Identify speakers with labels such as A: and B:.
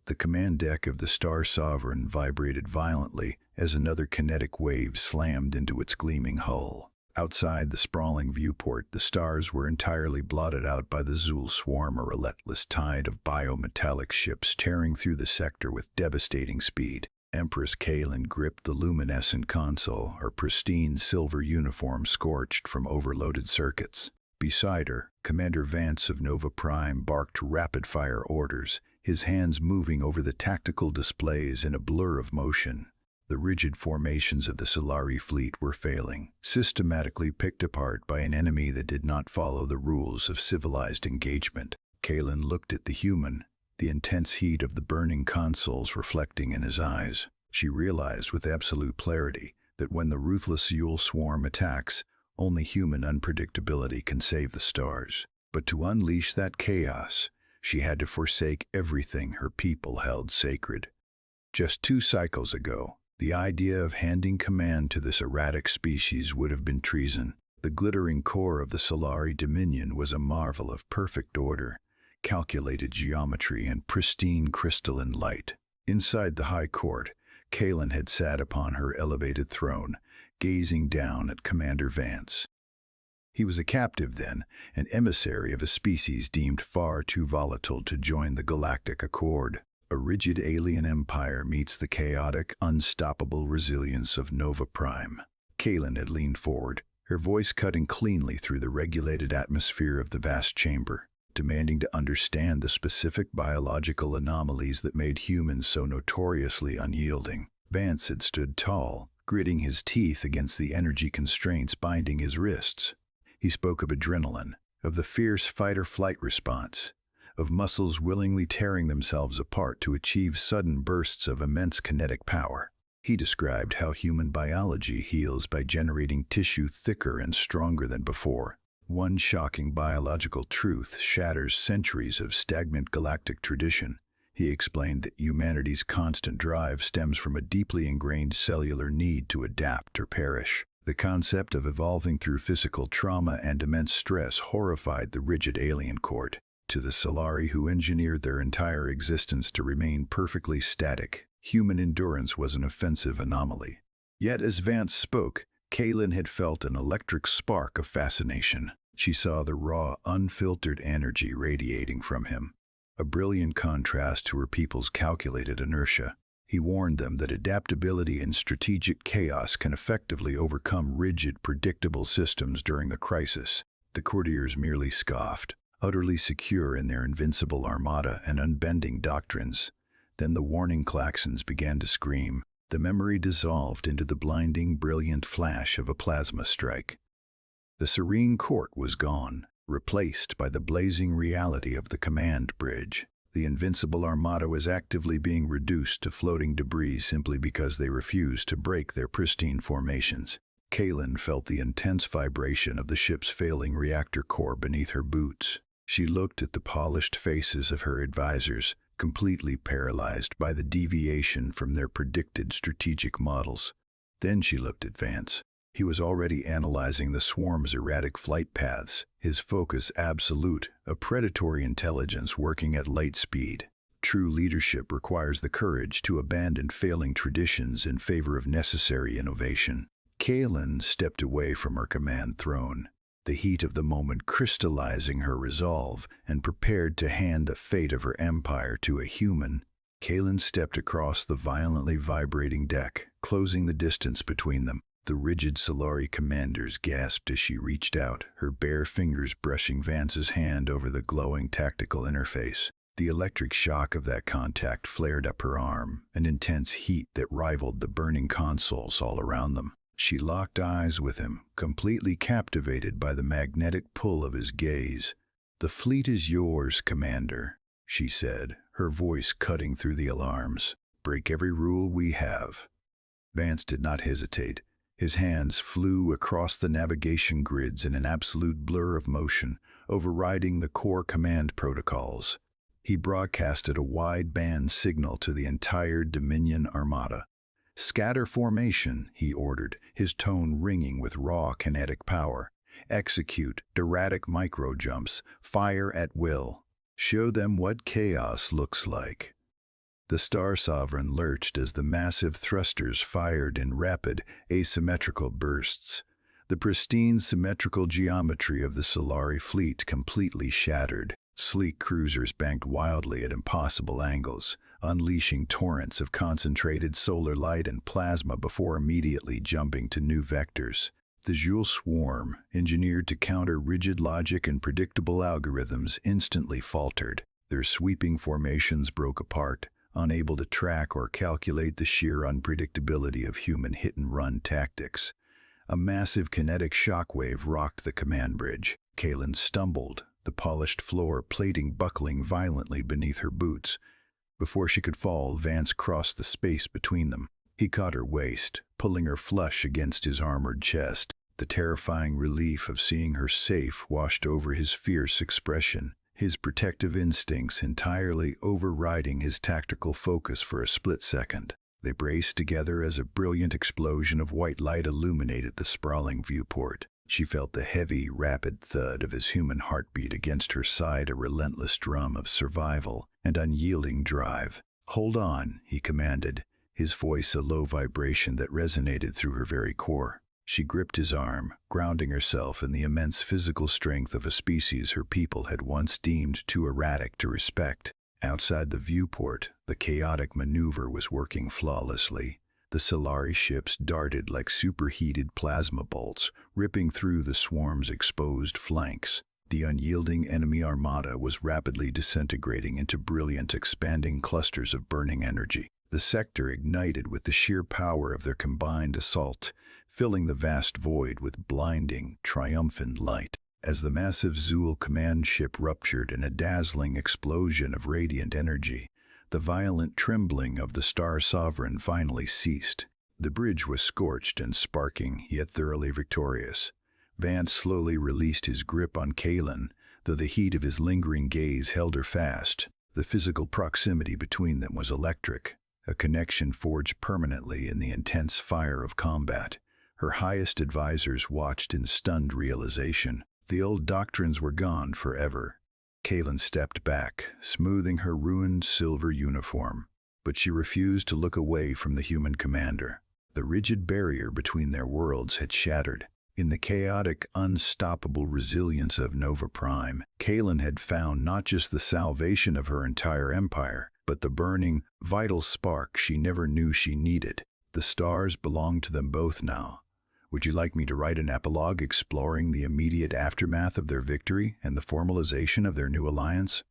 A: The command deck of the Star Sovereign vibrated violently as another kinetic wave slammed into its gleaming hull. Outside the sprawling viewport, the stars were entirely blotted out by the Zul swarm, a relentless tide of biometallic ships tearing through the sector with devastating speed. Empress Kaelin gripped the luminescent console, her pristine silver uniform scorched from overloaded circuits. Beside her, Commander Vance of Nova Prime barked rapid-fire orders, his hands moving over the tactical displays in a blur of motion. The rigid formations of the Solari fleet were failing, systematically picked apart by an enemy that did not follow the rules of civilized engagement. Kaelin looked at the human, the intense heat of the burning consoles reflecting in his eyes. She realized with absolute clarity that when the ruthless Yule swarm attacks, only human unpredictability can save the stars. But to unleash that chaos, she had to forsake everything her people held sacred. Just 2 cycles ago, the idea of handing command to this erratic species would have been treason. The glittering core of the Solari Dominion was a marvel of perfect order, calculated geometry, and pristine crystalline light. Inside the High Court, Kaelin had sat upon her elevated throne, gazing down at Commander Vance. He was a captive then, an emissary of a species deemed far too volatile to join the Galactic Accord. A rigid alien empire meets the chaotic, unstoppable resilience of Nova Prime. Kaelin had leaned forward, her voice cutting cleanly through the regulated atmosphere of the vast chamber, demanding to understand the specific biological anomalies that made humans so notoriously unyielding. Vance had stood tall, gritting his teeth against the energy constraints binding his wrists. He spoke of adrenaline, of the fierce fight-or-flight response, of muscles willingly tearing themselves apart to achieve sudden bursts of immense kinetic power. He described how human biology heals by generating tissue thicker and stronger than before. One shocking biological truth shatters centuries of stagnant galactic tradition. He explained that humanity's constant drive stems from a deeply ingrained cellular need to adapt or perish. The concept of evolving through physical trauma and immense stress horrified the rigid alien court. To the Solari, who engineered their entire existence to remain perfectly static, human endurance was an offensive anomaly. Yet as Vance spoke, Kaelin had felt an electric spark of fascination. She saw the raw, unfiltered energy radiating from him, a brilliant contrast to her people's calculated inertia. He warned them that adaptability and strategic chaos can effectively overcome rigid, predictable systems during the crisis. The courtiers merely scoffed, utterly secure in their invincible armada and unbending doctrines. Then the warning klaxons began to scream. The memory dissolved into the blinding, brilliant flash of a plasma strike. The serene court was gone, replaced by the blazing reality of the command bridge. The invincible armada was actively being reduced to floating debris simply because they refused to break their pristine formations. Kaelin felt the intense vibration of the ship's failing reactor core beneath her boots. She looked at the polished faces of her advisors, completely paralyzed by the deviation from their predicted strategic models. Then she looked at Vance. He was already analyzing the swarm's erratic flight paths, his focus absolute, a predatory intelligence working at light speed. True leadership requires the courage to abandon failing traditions in favor of necessary innovation. Kaelin stepped away from her command throne, the heat of the moment crystallizing her resolve, and prepared to hand the fate of her empire to a human. Kaelin stepped across the violently vibrating deck, closing the distance between them. The rigid Solari commanders gasped as she reached out, her bare fingers brushing Vance's hand over the glowing tactical interface. The electric shock of that contact flared up her arm, an intense heat that rivaled the burning consoles all around them. She locked eyes with him, completely captivated by the magnetic pull of his gaze. "The fleet is yours, Commander," she said, her voice cutting through the alarms. "Break every rule we have." Vance did not hesitate. His hands flew across the navigation grids in an absolute blur of motion, overriding the core command protocols. He broadcasted a wide-band signal to the entire Dominion armada. "Scatter formation," he ordered, his tone ringing with raw kinetic power. "Execute erratic micro-jumps, fire at will. Show them what chaos looks like." The Star Sovereign lurched as the massive thrusters fired in rapid, asymmetrical bursts. The pristine symmetrical geometry of the Solari fleet completely shattered. Sleek cruisers banked wildly at impossible angles, unleashing torrents of concentrated solar light and plasma before immediately jumping to new vectors. The Joule swarm, engineered to counter rigid logic and predictable algorithms, instantly faltered. Their sweeping formations broke apart, unable to track or calculate the sheer unpredictability of human hit-and-run tactics. A massive kinetic shockwave rocked the command bridge. Kaelin stumbled, the polished floor plating buckling violently beneath her boots. Before she could fall, Vance crossed the space between them. He caught her waist, pulling her flush against his armored chest. The terrifying relief of seeing her safe washed over his fierce expression, his protective instincts entirely overriding his tactical focus for a split second. They braced together as a brilliant explosion of white light illuminated the sprawling viewport. She felt the heavy, rapid thud of his human heartbeat against her side, a relentless drum of survival and unyielding drive. "Hold on," he commanded, his voice a low vibration that resonated through her very core. She gripped his arm, grounding herself in the immense physical strength of a species her people had once deemed too erratic to respect. Outside the viewport, the chaotic maneuver was working flawlessly. The Solari ships darted like superheated plasma bolts, ripping through the swarm's exposed flanks. The unyielding enemy armada was rapidly disintegrating into brilliant, expanding clusters of burning energy. The sector ignited with the sheer power of their combined assault, filling the vast void with blinding, triumphant light. As the massive Zool command ship ruptured in a dazzling explosion of radiant energy, the violent trembling of the Star Sovereign finally ceased. The bridge was scorched and sparking, yet thoroughly victorious. Vance slowly released his grip on Kaelin, though the heat of his lingering gaze held her fast. The physical proximity between them was electric, a connection forged permanently in the intense fire of combat. Her highest advisors watched in stunned realization. The old doctrines were gone forever. Kaelin stepped back, smoothing her ruined silver uniform, but she refused to look away from the human commander. The rigid barrier between their worlds had shattered. In the chaotic, unstoppable resilience of Nova Prime, Kaelin had found not just the salvation of her entire empire, but the burning, vital spark she never knew she needed. The stars belonged to them both now. Would you like me to write an epilogue exploring the immediate aftermath of their victory and the formalization of their new alliance?